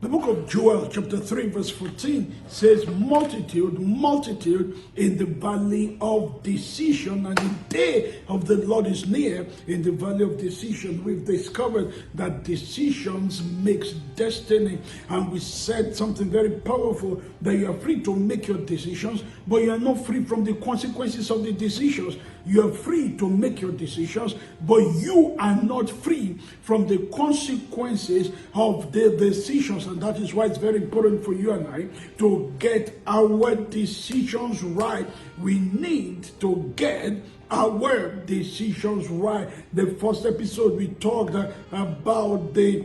The book of Joel, chapter 3, verse 14 says, multitude, multitude in the valley of decision, and the day of the Lord is near in the valley of decision. We've discovered that decisions makes destiny, and we said something very powerful, that you are free to make your decisions, but you are not free from the consequences of the decisions. You are free to make your decisions, but you are not free from the consequences of the decisions. And that is why it's very important for you and I to get our decisions right. We need to get our decisions right. The first episode we talked about the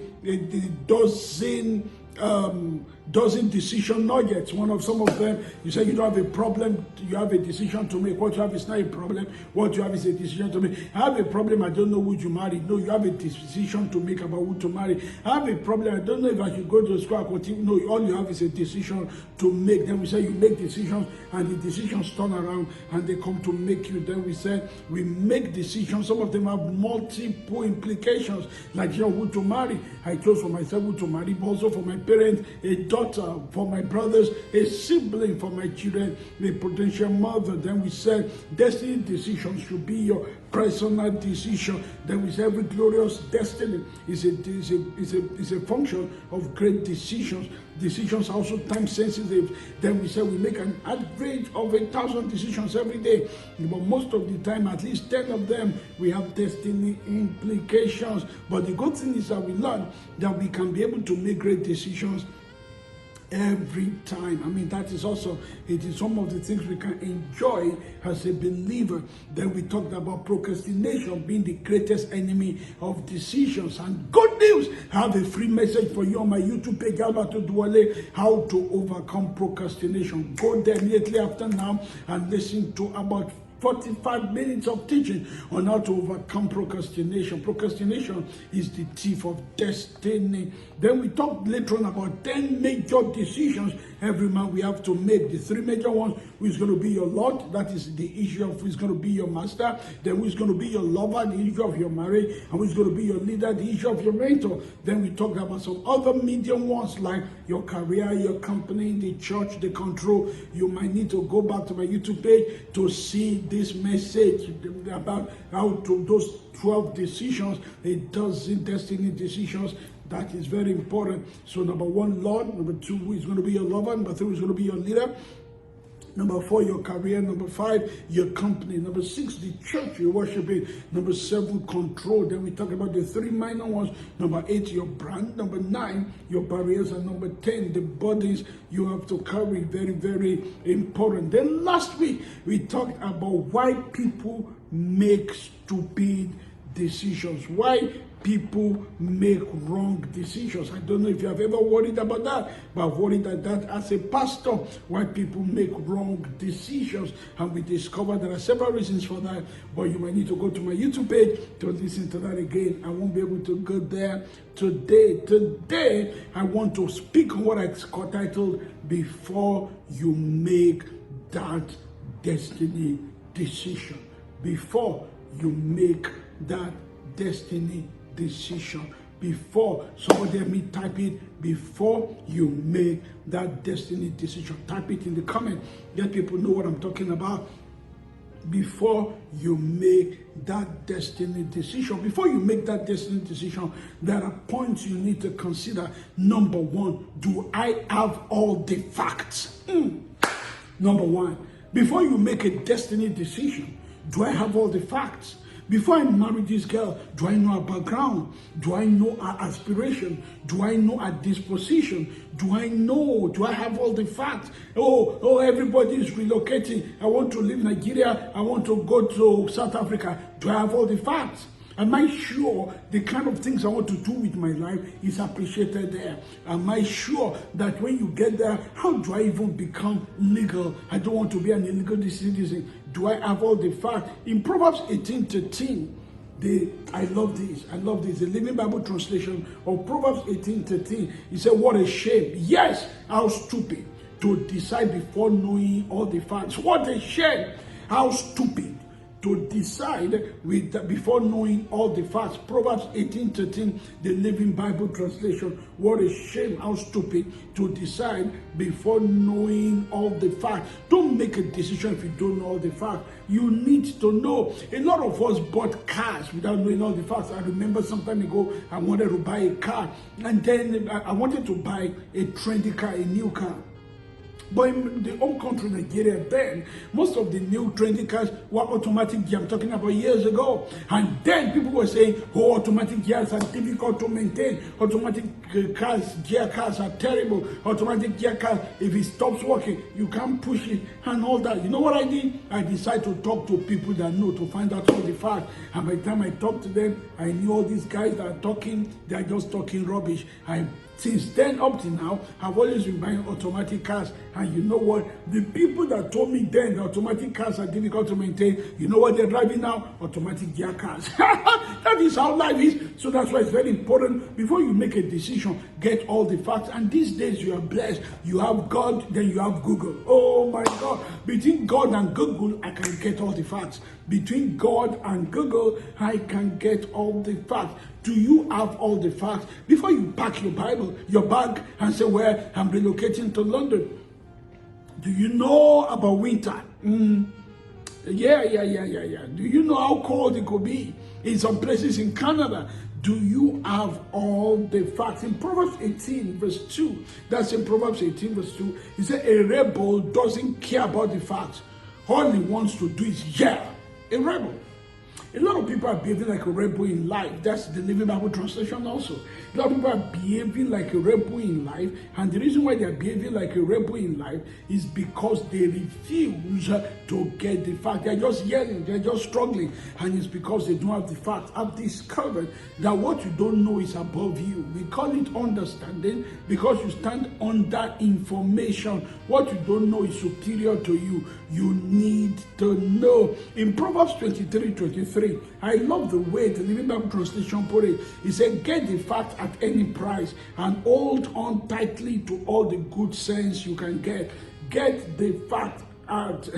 dozen decision nuggets. Some of them, you say you don't have a problem, you have a decision to make. What you have is not a problem. What you have is a decision to make. I have a problem, I don't know who to marry. No, you have a decision to make about who to marry. I have a problem, I don't know if I should go to school. No, all you have is a decision to make. Then we say you make decisions, and the decisions turn around and they come to make you. Then we say we make decisions. Some of them have multiple implications, like who to marry. I chose for myself who to marry, but also for my parents, a daughter, for my brothers, a sibling, for my children, a potential mother. Then we said destiny decisions should be your personal decision. Then we say every glorious destiny is a function of great decisions. Decisions are also time sensitive. Then we say we make an average of 1,000 decisions every day, but most of the time, at least 10 of them, we have destiny implications. But the good thing is that we learn that we can be able to make great decisions every time. I mean, that is also, it is some of the things we can enjoy as a believer. Then we talked about procrastination being the greatest enemy of decisions. And good news, I have a free message for you on my YouTube page, Alberto Duale, how to overcome procrastination. Go there immediately after now and listen to about 45 minutes of teaching on how to overcome procrastination. Procrastination is the thief of destiny. Then we talked later on about 10 major decisions every man we have to make. The 3 major ones: who is going to be your Lord, that is the issue of who is going to be your master. Then who is going to be your lover, the issue of your marriage. And who is going to be your leader, the issue of your mentor. Then we talked about some other medium ones like your career, your company, the church, the control. You might need to go back to my YouTube page to see this message about how to those 12 decisions, a dozen destiny decisions. That is very important. So number 1, Lord. Number 2, who is going to be your lover. Number 3, who is going to be your leader. Number 4, your career. Number 5, your company. Number 6, the church you worship in. Number 7, control. Then we talk about the 3 minor ones. Number 8, your brand. Number 9, your barriers. And number 10, the burdens you have to carry. Very, very important. Then last week, we talked about why people make stupid decisions. Why people make wrong decisions. I don't know if you have ever worried about that, but I've worried about that as a pastor, why people make wrong decisions. And we discovered there are several reasons for that, but you might need to go to my YouTube page to listen to that again. I won't be able to go there today. Today, I want to speak on what I titled, Before You Make That Destiny Decision. Before you make that destiny decision. Before somebody let me type it, before you make that destiny decision. Type it in the comment. Let people know what I'm talking about. Before you make that destiny decision. Before you make that destiny decision, there are points you need to consider. Number 1, do I have all the facts? Number 1, before you make a destiny decision, do I have all the facts? Before I marry this girl, do I know her background? Do I know her aspiration? Do I know her disposition? Do I have all the facts? Oh, everybody is relocating. I want to leave Nigeria. I want to go to South Africa. Do I have all the facts? Am I sure the kind of things I want to do with my life is appreciated there? Am I sure that when you get there, how do I even become legal? I don't want to be an illegal citizen. Do I have all the facts? In Proverbs 18:13, I love this. The Living Bible translation of Proverbs 18:13. He said, what a shame. Yes, how stupid to decide before knowing all the facts. What a shame. How stupid to decide before knowing all the facts. Proverbs 18:13, the Living Bible translation. What a shame, how stupid to decide before knowing all the facts. Don't make a decision if you don't know all the facts. You need to know. A lot of us bought cars without knowing all the facts. I remember some time ago, I wanted to buy a car, and then I wanted to buy a trendy car, a new car. But in the home country, Nigeria, then, most of the new trendy cars were automatic gear. I'm talking about years ago. And then people were saying, oh, automatic gears are difficult to maintain. Automatic gear cars are terrible. Automatic gear cars, if it stops working, you can't push it and all that. You know what I did? I decided to talk to people that know, to find out all the facts. And by the time I talked to them, I knew all these guys that are talking, they're just talking rubbish. Since then up to now, I've always been buying automatic cars. And you know what? The people that told me then the automatic cars are difficult to maintain, you know what they're driving now? Automatic gear cars. That is how life is. So that's why it's very important. Before you make a decision, get all the facts. And these days you are blessed. You have God, then you have Google. Oh my God. Between God and Google, I can get all the facts. Between God and Google, I can get all the facts. Do you have all the facts? Before you pack your Bible, your bag, and say, well, I'm relocating to London. Do you know about winter? Yeah. Do you know how cold it could be in some places in Canada? Do you have all the facts? In Proverbs 18 verse 2, that's in Proverbs 18 verse 2, it said a rebel doesn't care about the facts. All he wants to do is yell. A rebel. A lot of people are behaving like a rebel in life. That's the Living Bible translation also. A lot of people are behaving like a rebel in life, and the reason why they are behaving like a rebel in life is because they refuse to get the fact. They're just yelling, they're just struggling, and it's because they don't have the facts. I've discovered that what you don't know is above you. We call it understanding because you stand under information. What you don't know is superior to you. You need to know. In Proverbs 23:23, I love the way the Living Bible translation put it. He said, get the fact at any price and hold on tightly to all the good sense you can get. Get the fact at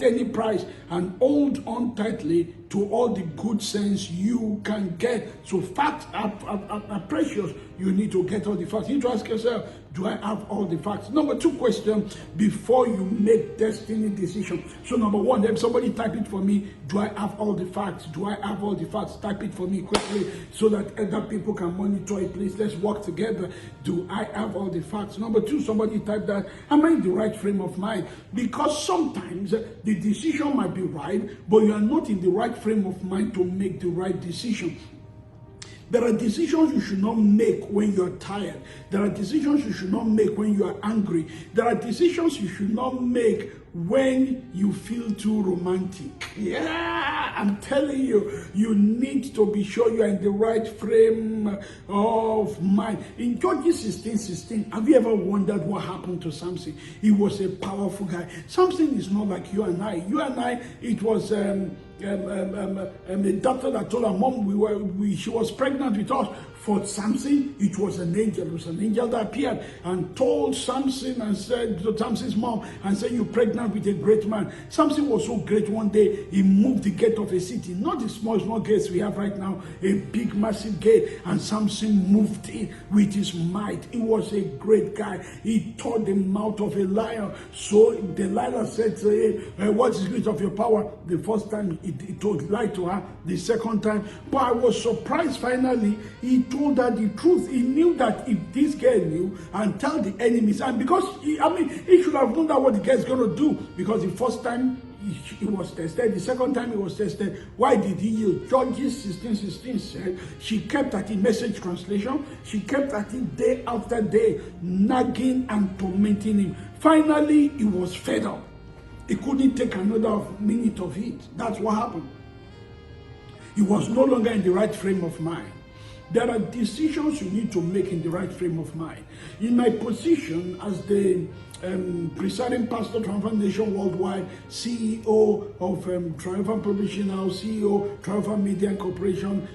any price and hold on tightly to all the good sense you can get. So facts are precious. You need to get all the facts. You need to ask yourself, do I have all the facts? Number 2 question, before you make destiny decision. So number 1, if somebody type it for me, do I have all the facts? Do I have all the facts? Type it for me quickly so that other people can monitor it. Please, let's work together. Do I have all the facts? Number 2, somebody type that, am I in the right frame of mind? Because sometimes the decision might be right, but you are not in the right frame of mind to make the right decision. There are decisions you should not make when you're tired. There are decisions you should not make when you are angry. There are decisions you should not make when you feel too romantic. Yeah, I'm telling you, you need to be sure you are in the right frame of mind. In Judges 16:16, have you ever wondered what happened to Samson? He was a powerful guy. Samson is not like you and I. You and I, it was a doctor that told her mom she was pregnant with us. For Samson, it was an angel. It was an angel that appeared and told Samson and said to Samson's mom and said, you're pregnant with a great man. Samson was so great one day, he moved the gate of a city. Not the small gates we have right now, a big, massive gate. And Samson moved it with his might. He was a great guy. He tore the mouth of a lion. So Delilah said to him, what is the secret of your power? The first time he lied to her. The second time, but I was surprised finally, he told her the truth. He knew that if this girl knew and tell the enemies, and because he should have known that what the girl is going to do, because the first time he was tested, the second time he was tested, why did he yield? Judges 16:16 said she kept at it. Message translation, she kept at it day after day, nagging and tormenting him. Finally, he was fed up. He couldn't take another minute of it. That's what happened. He was no longer in the right frame of mind. There are decisions you need to make in the right frame of mind. In my position as the presiding pastor, Triumphant Nation Worldwide, CEO of Triumphant Publishing House, CEO, Triumphant Media Corporation,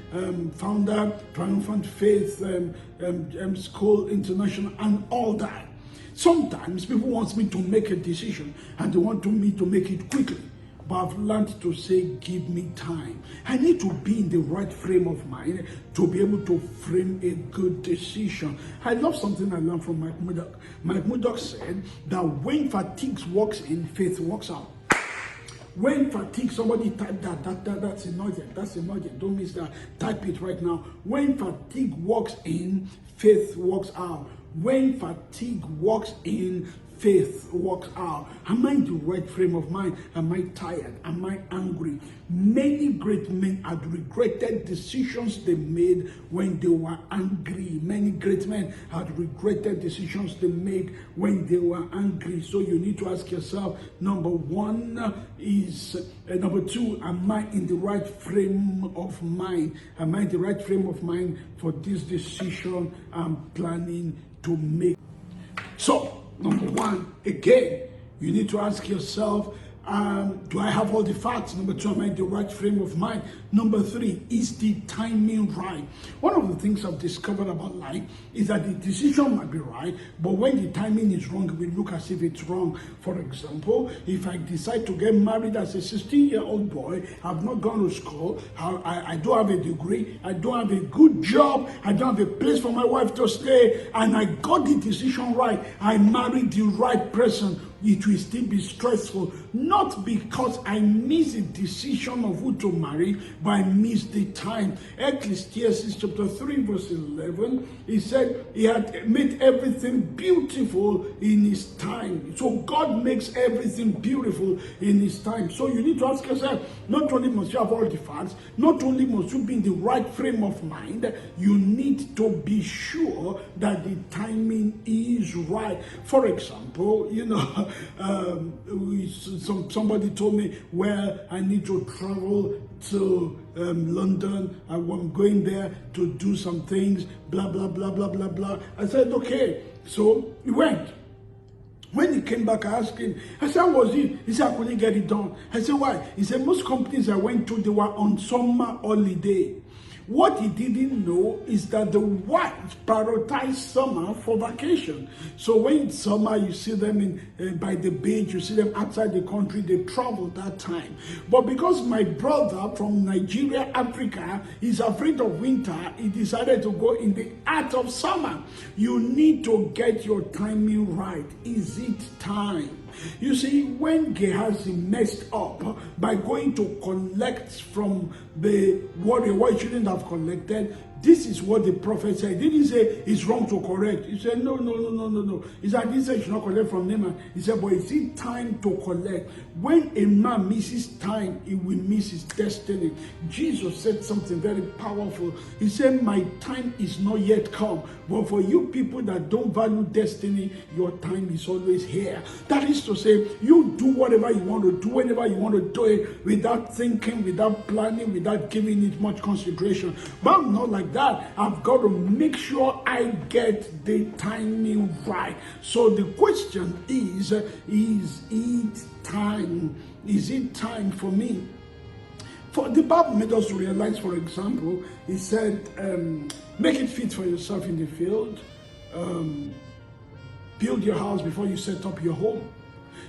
founder, Triumphant Faith School International, and all that. Sometimes people want me to make a decision and they want me to make it quickly. but I've learned to say, give me time. I need to be in the right frame of mind to be able to frame a good decision. I love something I learned from Mike Murdock. Mike Murdock said that when fatigue walks in, faith walks out. When fatigue, somebody type that's emergent. That's emergent. Don't miss that. Type it right now. When fatigue walks in, faith walks out. When fatigue walks in, faith walks out. Am I in the right frame of mind? Am I tired? Am I angry? Many great men had regretted decisions they made when they were angry. Many great men had regretted decisions they made when they were angry. So you need to ask yourself, number two, am I in the right frame of mind? Am I in the right frame of mind for this decision I'm planning to make? So, number one, again, you need to ask yourself, do I have all the facts? Number two, am I in the right frame of mind? Number three, is the timing right? One of the things I've discovered about life is that the decision might be right, but when the timing is wrong, we look as if it's wrong. For example, if I decide to get married as a 16-year-old boy, I've not gone to school, I don't have a degree, I don't have a good job, I don't have a place for my wife to stay, and I got the decision right, I married the right person, it will still be stressful, not because I miss the decision of who to marry, but I miss the time. Ecclesiastes chapter 3 verse 11, he said he had made everything beautiful in his time. So God makes everything beautiful in his time. So you need to ask yourself, not only must you have all the facts, not only must you be in the right frame of mind, you need to be sure that the timing is right. For example, somebody told me, well, I need to travel to London, I'm going there to do some things, blah, blah, blah, blah, blah, blah. I said, okay. So he went. When he came back, I asked him, I said, how was it? He said, I couldn't get it done. I said, why? He said, most companies I went to, they were on summer holiday. What he didn't know is that the whites prioritize summer for vacation. So when it's summer, you see them by the beach, you see them outside the country, they travel that time. But because my brother from Nigeria, Africa, is afraid of winter, he decided to go in the heart of summer. You need to get your timing right. Is it time? You see, when Gehazi messed up by going to collect from the warrior what he shouldn't have collected, this is what the prophet said. He didn't say it's wrong to correct. He said, no. He said, I didn't say you should not collect from Naaman. He said, but is it time to collect? When a man misses time, he will miss his destiny. Jesus said something very powerful. He said, my time is not yet come. But for you people that don't value destiny, your time is always here. That is to say, you do whatever you want to do, whenever you want to do it, without thinking, without planning, without giving it much consideration. But I'm not like that. I've got to make sure I get the timing right. So the question is it time? Is it time for me? For the Bible made us realize, for example, he said, make it fit for yourself in the field. Build your house before you set up your home.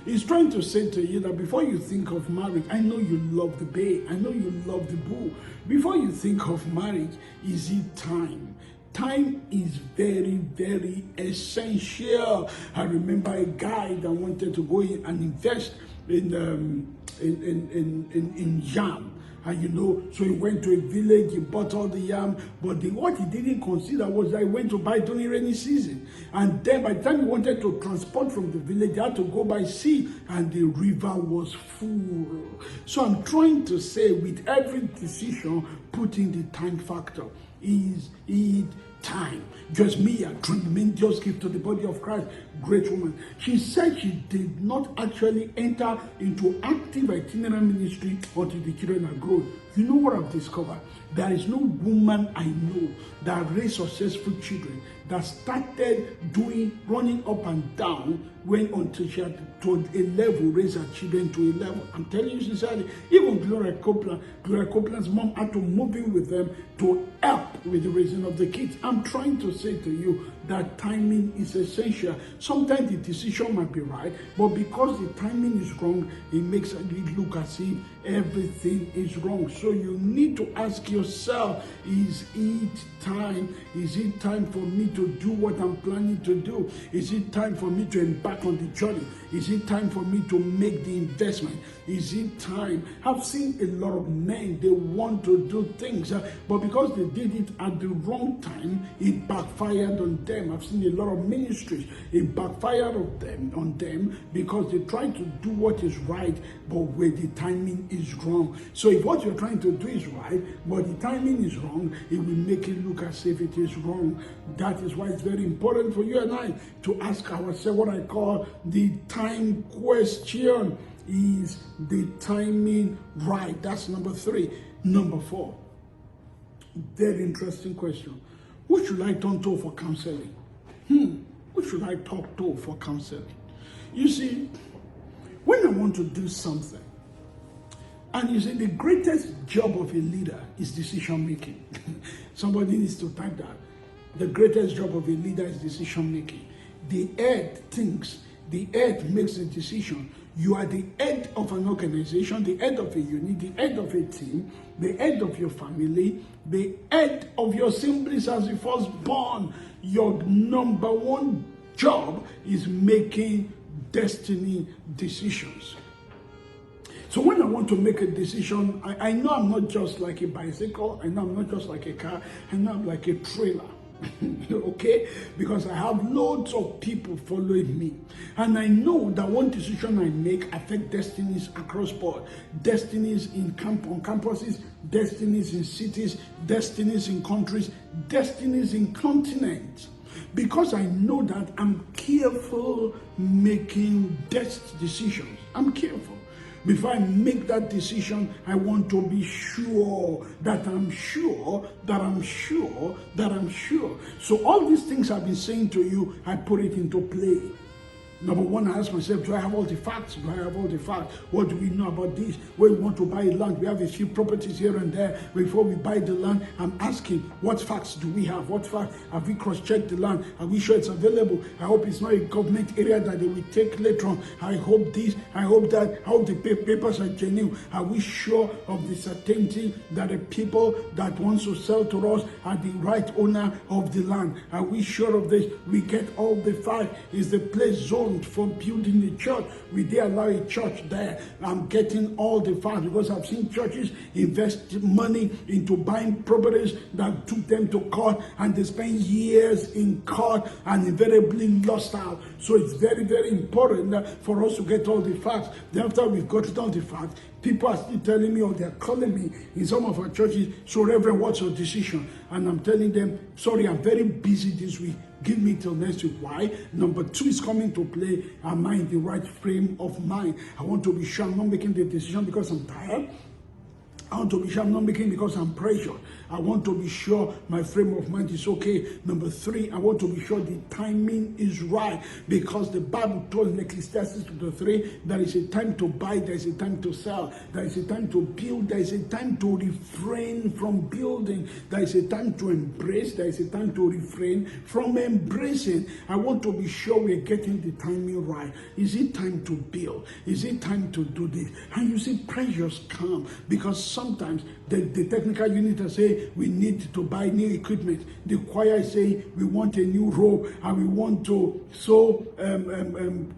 He's trying to say to you that before you think of marriage, I know you love the babe, I know you love the boo. Before you think of marriage, is it time? Time is very, very essential. I remember a guy that wanted to go in and invest in yam. And so he went to a village, he bought all the yam, but what he didn't consider was that he went to buy during rainy season. And then by the time he wanted to transport from the village, he had to go by sea, and the river was full. So I'm trying to say, with every decision, put in the time factor. Is it time? Jasmia, tremendous gift to the body of Christ, great woman. She said she did not actually enter into active itinerant ministry until the children are grown. You know what I've discovered? There is no woman I know that raised successful children that started running up and down until she had to a level, raise her children to a level. I'm telling you sincerely, even Gloria Copeland's mom had to move in with them to help with the raising of the kids. I'm trying to say to you, that timing is essential. Sometimes the decision might be right, but because the timing is wrong, it makes it look as if everything is wrong. So you need to ask yourself, is it time? Is it time for me to do what I'm planning to do? Is it time for me to embark on the journey? Is it time for me to make the investment? Is it time? I've seen a lot of men, they want to do things, but because they did it at the wrong time, it backfired on them. I've seen a lot of ministries, it backfired on them because they try to do what is right, but where the timing is wrong. So if what you're trying to do is right, but the timing is wrong, it will make it look as if it is wrong. That is why it's very important for you and I to ask ourselves what I call the time question. Is the timing right? That's number 3. Number 4, very interesting question. Who should I turn to for counseling? Who should I talk to for counseling? You see, when I want to do something, and you see, the greatest job of a leader is decision making. Somebody needs to type that. The greatest job of a leader is decision making. The head thinks, the head makes the decision. You are the head of an organization, the head of a unit, the head of a team, the head of your family, the head of your siblings as the firstborn. Your number one job is making destiny decisions. So when I want to make a decision, I know I'm not just like a bicycle, I know I'm not just like a car, I know I'm like a trailer. Okay, because I have loads of people following me, and I know that one decision I make affect destinies across board, destinies on campuses, destinies in cities, destinies in countries, destinies in continents. Because I know that I'm careful making decisions. I'm careful. Before I make that decision, I want to be sure that I'm sure, that I'm sure, that I'm sure. So all these things I've been saying to you, I put it into play. Number one, I ask myself, do I have all the facts? Do I have all the facts? What do we know about this? Where we want to buy land, we have a few properties here and there. Before we buy the land, I'm asking, what facts do we have? What facts? Have we cross-checked the land? Are we sure it's available? I hope it's not a government area that they will take later on. I hope this, I hope that, I hope the papers are genuine. Are we sure of the certainty that the people that wants to sell to us are the right owner of the land? Are we sure of this? We get all the facts. Is the place zoned for building the church? We did allow a church there. I'm getting all the facts because I've seen churches invest money into buying properties that took them to court, and they spent years in court and invariably lost out. So it's very, very important for us to get all the facts. Then after we've gotten all the facts, people are still telling me, or they're calling me in some of our churches, so Reverend, what's your decision? And I'm telling them, sorry, I'm very busy this week. Give me till next week. Why? Number 2 is coming to play. Am I in the right frame of mind? I want to be sure I'm not making the decision because I'm tired. I want to be sure I'm not making because I'm pressured. I want to be sure my frame of mind is okay. Number 3, I want to be sure the timing is right, because the Bible told in Ecclesiastes 3, there is a time to buy, there is a time to sell, there is a time to build, there is a time to refrain from building, there is a time to embrace, there is a time to refrain from embracing. I want to be sure we're getting the timing right. Is it time to build? Is it time to do this? And you see, pressures come because sometimes the technical unit will say we need to buy new equipment. The choir say we want a new robe, and we want to sew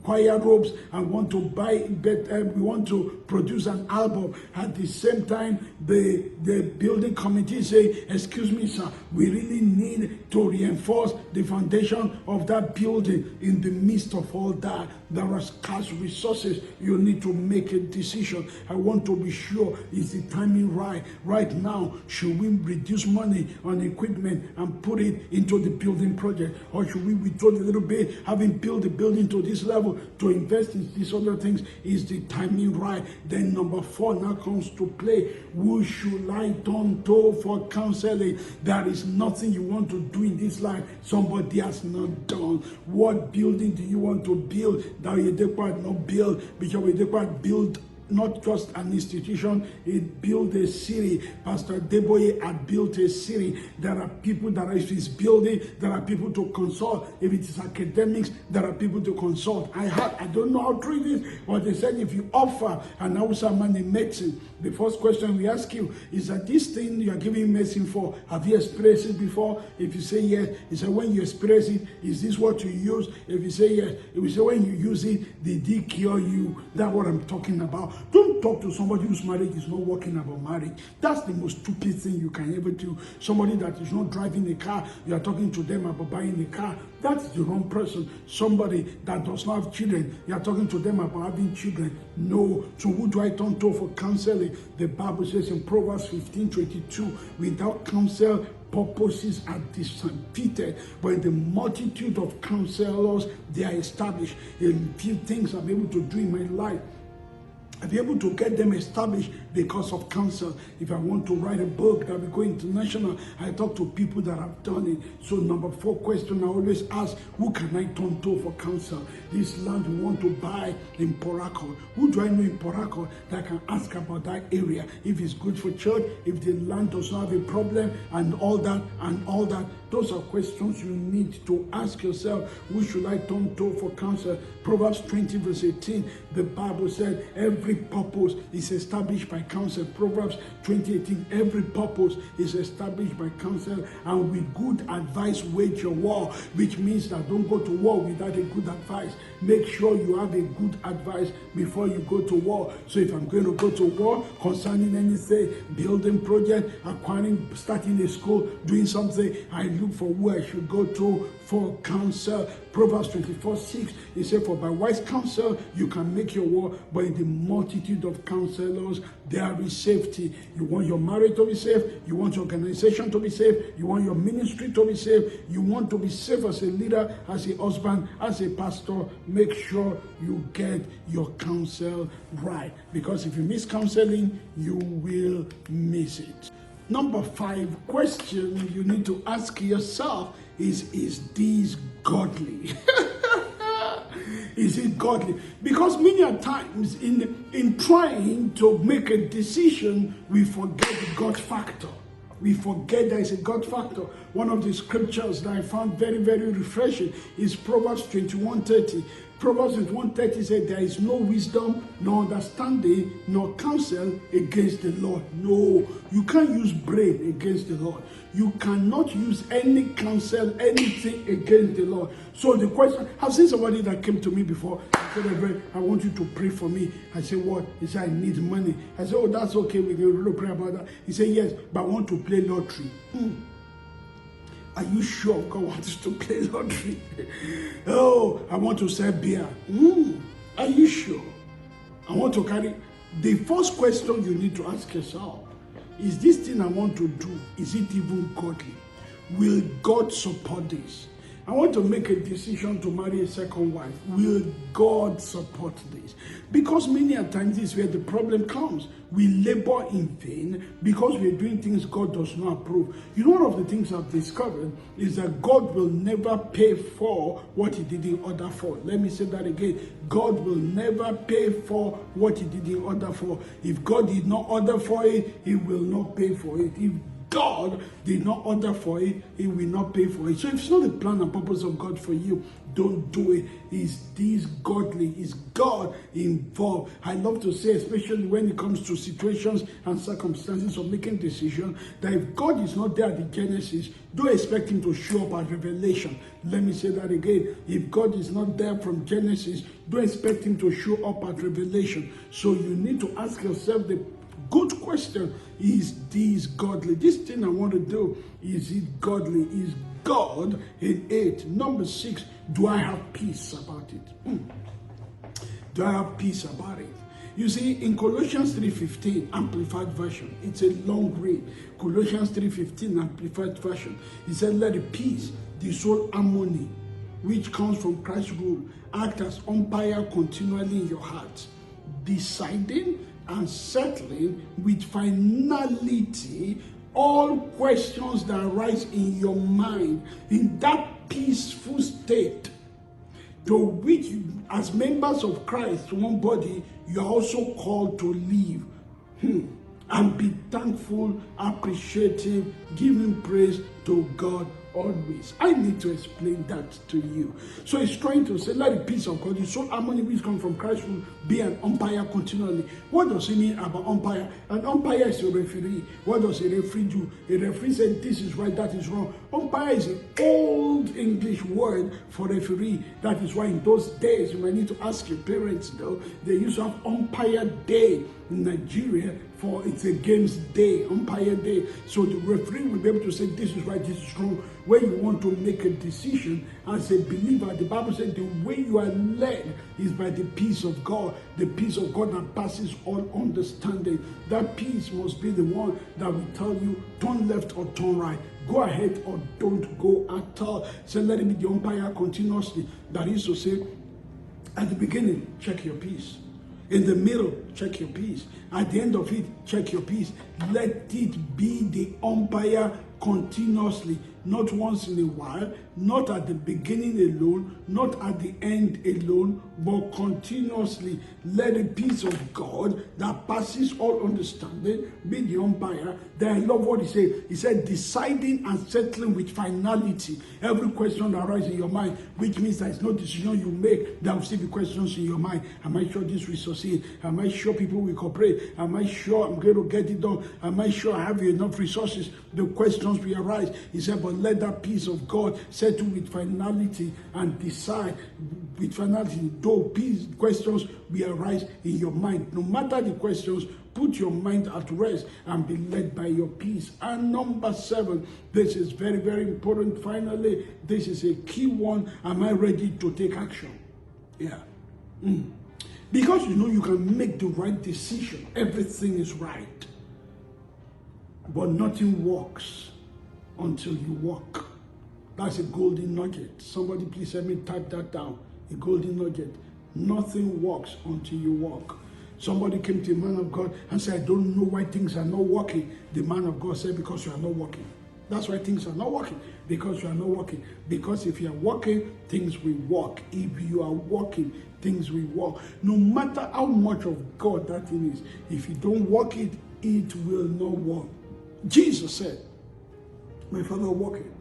choir robes, and want to buy we want to produce an album. At the same time, the building committee say, excuse me sir, we really need to reinforce the foundation of that building. In the midst of all that, there are scarce resources. You need to make a decision. I want to be sure, is the timing right? Right now, should we reduce money on equipment and put it into the building project? Or should we withdraw a little bit, having built the building to this level, to invest in these other things? Is the timing right? Then number 4 now comes to play. Who should I turn to for counseling? There is nothing you want to do in this life somebody has not done. What building do you want to build that Oyedepo had not built? Bishop Oyedepo built not just an institution, it built a city. Pastor Deboye had built a city. There are people that are his building, there are people to consult. If it is academics, there are people to consult. I don't know how true it is, but they said if you offer an Hausa man in medicine, the first question we ask you is that this thing you are giving medicine for, have you experienced it before? If you say yes, he said when you experience it, is this what you use? If you say yes, if you say when you use it, did it cure you? That's what I'm talking about. Don't talk to somebody whose marriage is not working about marriage. That's the most stupid thing you can ever do. Somebody that is not driving a car, you are talking to them about buying a car. That's the wrong person. Somebody that does not have children, you are talking to them about having children. No. So who do I turn to for counseling? The Bible says in Proverbs 15:22, without counsel, purposes are defeated, but in the multitude of counselors, they are established. A few things I'm able to do in my life, I'll be able to get them established because of counsel. If I want to write a book that will go international, I talk to people that have done it. So number 4 question I always ask, who can I turn to for counsel? This land we want to buy in Port Harcourt. Who do I know in Port Harcourt that I can ask about that area? If it's good for church, if the land does not have a problem and all that. Those are questions you need to ask yourself. Who should I turn to for counsel? Proverbs 20:18, the Bible said every purpose is established by counsel. Proverbs 20:18, every purpose is established by counsel, and with good advice wage your war, which means that don't go to war without a good advice. Make sure you have a good advice before you go to war. So if I'm going to go to war concerning anything, building project, acquiring, starting a school, doing something, I look for who I should go to for counsel. Proverbs 24:6, it said, for by wise counsel you can make your war, but in the multitude of counselors there is safety. You want your marriage to be safe, you want your organization to be safe, you want your ministry to be safe, you want to be safe as a leader, as a husband, as a pastor. Make sure you get your counsel right, because if you miss counseling, you will miss it. Number 5 question you need to ask yourself is this godly? Is it godly? Because many a times in trying to make a decision, we forget the God factor. We forget there is a God factor. One of the scriptures that I found very, very refreshing is Proverbs 21:30. Proverbs 21:30 said, there is no wisdom, nor understanding, nor counsel against the Lord. No, you can't use brain against the Lord. You cannot use any counsel, anything against the Lord. So the question, I've seen somebody that came to me before and said, Reverend, I want you to pray for me. I said, what? He said, I need money. I said, oh, that's okay. We can pray about that. He said, yes, but I want to play lottery. Are you sure God wants you to play lottery? Oh, I want to sell beer. Are you sure? I want to carry. The first question you need to ask yourself is, this thing I want to do, is it even godly? Will God support this? I want to make a decision to marry a second wife. Will God support this? Because many a times this is where the problem comes. We labor in vain because we're doing things God does not approve. You know, one of the things I've discovered is that God will never pay for what he didn't order for. Let me say that again. God will never pay for what he didn't order for. If God did not order for it, he will not pay for it. If God did not order for it, he will not pay for it. So if it's not the plan and purpose of God for you, don't do it. Is this godly? Is God involved? I love to say, especially when it comes to situations and circumstances of making decisions, that if God is not there at the Genesis, don't expect him to show up at Revelation. Let me say that again. If God is not there from Genesis, don't expect him to show up at Revelation. So you need to ask yourself the good question, is this godly? This thing I want to do, is it godly? Is God in it? Number 6, do I have peace about it? Do I have peace about it? You see, in Colossians 3:15, Amplified Version, it's a long read. Colossians 3:15, Amplified Version, it said, let the peace, the soul harmony, which comes from Christ's rule, act as umpire continually in your heart, deciding and settling with finality all questions that arise in your mind. In that peaceful state, to which, as members of Christ, one body, you are also called to live. And be thankful, appreciative, giving praise to God always. I need to explain that to you. So it's trying to say, let the peace of God, the soul harmony which comes from Christ will be an umpire continually. What does it mean about umpire? An umpire is a referee. What does a referee do? A referee said this is right, that is wrong. Umpire is an old English word for referee. That is why in those days, you might need to ask your parents though, they used to have umpire day in Nigeria, for it's a games day, umpire day. So the referee will be able to say this is right, this is wrong. When you want to make a decision as a believer, the Bible said the way you are led is by the peace of God, the peace of God that passes all understanding. That peace must be the one that will tell you turn left or turn right, go ahead or don't go at all. So let it be the umpire continuously. That is to say, at the beginning, check your peace. In the middle, check your peace. At the end of it, check your peace. Let it be the umpire continuously, not once in a while, not at the beginning alone, not at the end alone, but continuously. Let the peace of God that passes all understanding be the umpire. Then I love what he said. He said, deciding and settling with finality every question that arises in your mind, which means there is no decision you make, there will still be questions in your mind. Am I sure this will succeed? Am I sure people will cooperate? Am I sure I'm going to get it done? Am I sure I have enough resources? The questions will arise. He said, but let that peace of God settle with finality and decide with finality. Though peace questions will arise in your mind, no matter the questions, put your mind at rest and be led by your peace. And number 7, this is very, very important. Finally, this is a key one. Am I ready to take action? Yeah. Because you know you can make the right decision. Everything is right. But nothing works until you walk. That's a golden nugget. Somebody please help me type that down. A golden nugget. Nothing works until you walk. Somebody came to a man of God and said, I don't know why things are not working. The man of God said, because you are not working. That's why things are not working. Because you are not working. Because if you are working, things will work. If you are working, things will work. No matter how much of God that thing is, if you don't work it, it will not work. Jesus said, my Father working,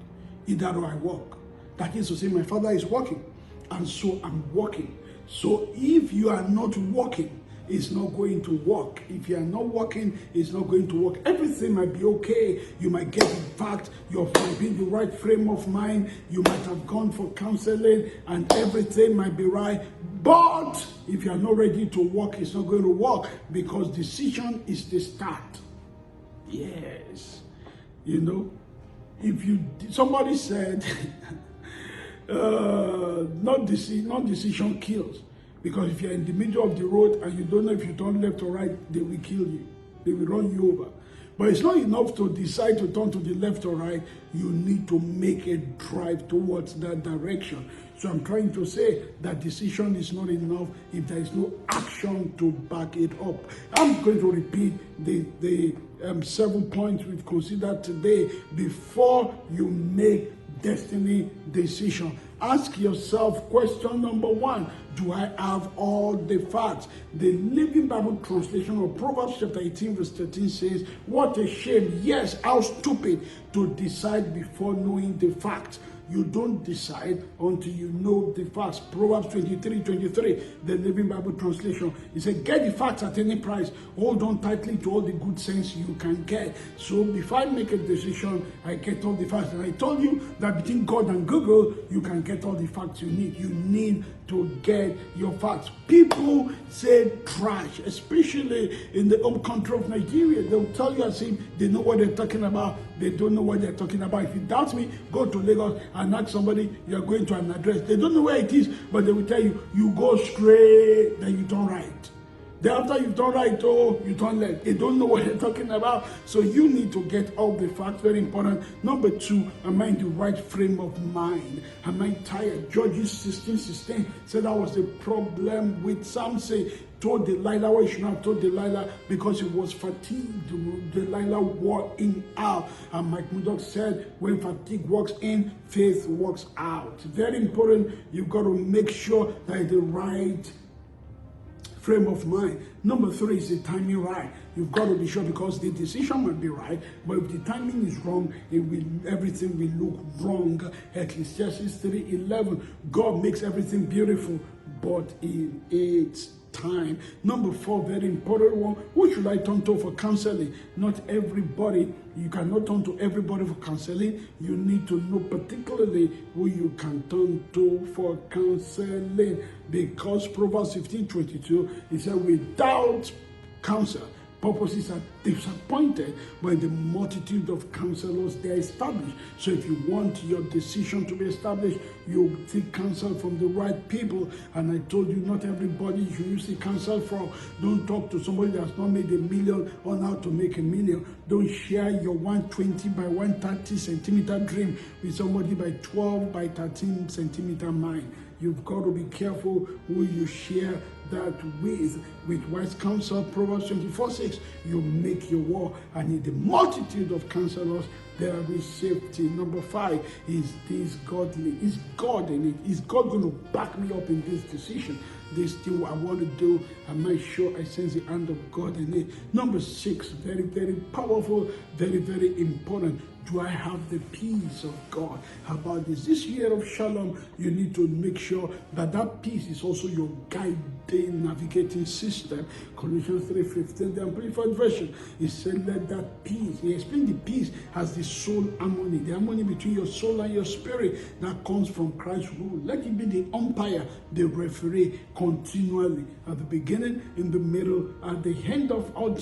either I walk. That is to say, my Father is working, and so I'm working. So if you are not working, it's not going to work. If you are not working, it's not going to work. Everything might be okay. You might get in fact, you might be in the right frame of mind. You might have gone for counseling and everything might be right. But if you are not ready to work, it's not going to work, because decision is the start. Yes. You know, if somebody said, not decision kills. Because if you're in the middle of the road and you don't know if you turn left or right, they will kill you. They will run you over. But it's not enough to decide to turn to the left or right. You need to make a drive towards that direction. So I'm trying to say that decision is not enough if there is no action to back it up. I'm going to repeat the 7 points we've considered today before you make destiny decision. Ask yourself question number 1. Do I have all the facts? The Living Bible translation of Proverbs chapter 18 verse 13 says, what a shame, yes, how stupid to decide before knowing the facts. You don't decide until you know the facts. Proverbs 23:23, the Living Bible translation. It said, get the facts at any price. Hold on tightly to all the good sense you can get. So before I make a decision, I get all the facts. And I told you that between God and Google, you can get all the facts you need. You need to get your facts. People say trash, especially in the home country of Nigeria. They'll tell you as if they know what they're talking about. They don't know what they're talking about. If you doubt me, go to Lagos and ask somebody, you're going to an address. They don't know where it is, but they will tell you, you go straight, then you turn right. Then after you've done right, oh, you turn left. They don't know what they're talking about. So you need to get all the facts, very important. Number 2, am I in the right frame of mind? Am I tired? Judges 16:16 said that was the problem with Samson. Told Delilah what he should not have told Delilah because he was fatigued. Delilah wore him out. And Mike Murdock said, when fatigue walks in, faith walks out. Very important. You've got to make sure that the right frame of mind. Number 3 is the timing right. You've got to be sure, because the decision might be right, but if the timing is wrong, everything will look wrong. Ecclesiastes 3:11. God makes everything beautiful, but in its time. Number 4, very important one. Who should I turn to for counseling? Not everybody. You cannot turn to everybody for counseling. You need to know particularly who you can turn to for counseling, because Proverbs 15:22, it said, without counsel, purposes are disappointed, but in the multitude of counselors they are established. So if you want your decision to be established, you seek counsel from the right people. And I told you, not everybody you seek counsel from. Don't talk to somebody that's not made $1 million on how to make $1 million. Don't share your 120 by 130 centimeter dream with somebody by 12 by 13 centimeter mind. You've got to be careful who you share that with. With wise counsel, Proverbs 24:6, you make your war, and in the multitude of counselors there is safety. Number 5, is this godly? Is God in it? Is God going to back me up in this decision? This thing I want to do, am I sure I sense the hand of God in it? Number 6, very, very powerful, very, very important. Do I have the peace of God? How about this year of Shalom? You need to make sure that that peace is also your guiding, navigating system. Colossians 3:15, the Amplified Version, he said, let that peace, he explained the peace as the soul harmony, the harmony between your soul and your spirit that comes from Christ's rule. Let it be the umpire, the referee, continually, at the beginning, in the middle, at the end of all.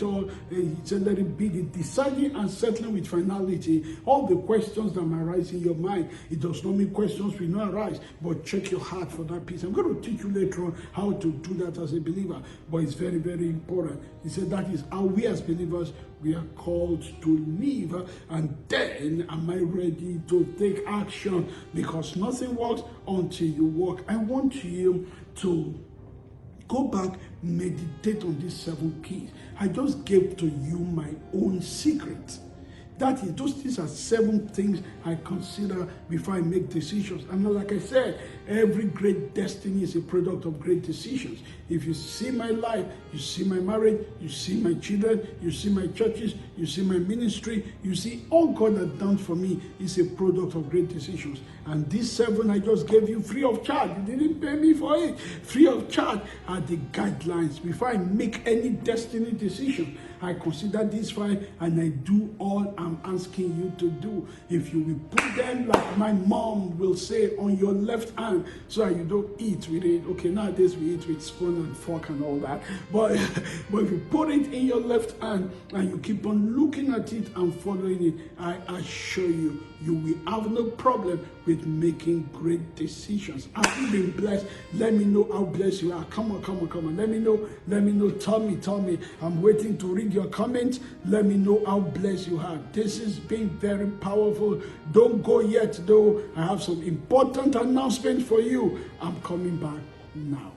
He said, let it be the deciding and settling with finality all the questions that might arise in your mind. It does not mean questions will not arise, but check your heart for that peace. I'm going to teach you later on how to do that as a believer, but it's very, very important. He said that is how we as believers, we are called to live. And then, am I ready to take action? Because nothing works until you walk. I want you to go back, meditate on these 7 keys. I just gave to you my own secret. That is, these are 7 things I consider before I make decisions. And like I said, every great destiny is a product of great decisions. If you see my life, you see my marriage, you see my children, you see my churches, you see my ministry, you see all God has done for me is a product of great decisions. And these 7 I just gave you free of charge. You didn't pay me for it. Free of charge are the guidelines. Before I make any destiny decision, I consider these 5 and I do all I'm asking you to do. If you will put them, like my mom will say, on your left hand, so that you don't eat with it. Okay, nowadays we eat with spoon and fork and all that. But if you put it in your left hand and you keep on looking at it and following it, I assure you, you will have no problem with making great decisions. Have you been blessed? Let me know how blessed you are. Come on. Let me know. Tell me. I'm waiting to read your comments. Let me know how blessed you are. This has been very powerful. Don't go yet though. I have some important announcements for you. I'm coming back now.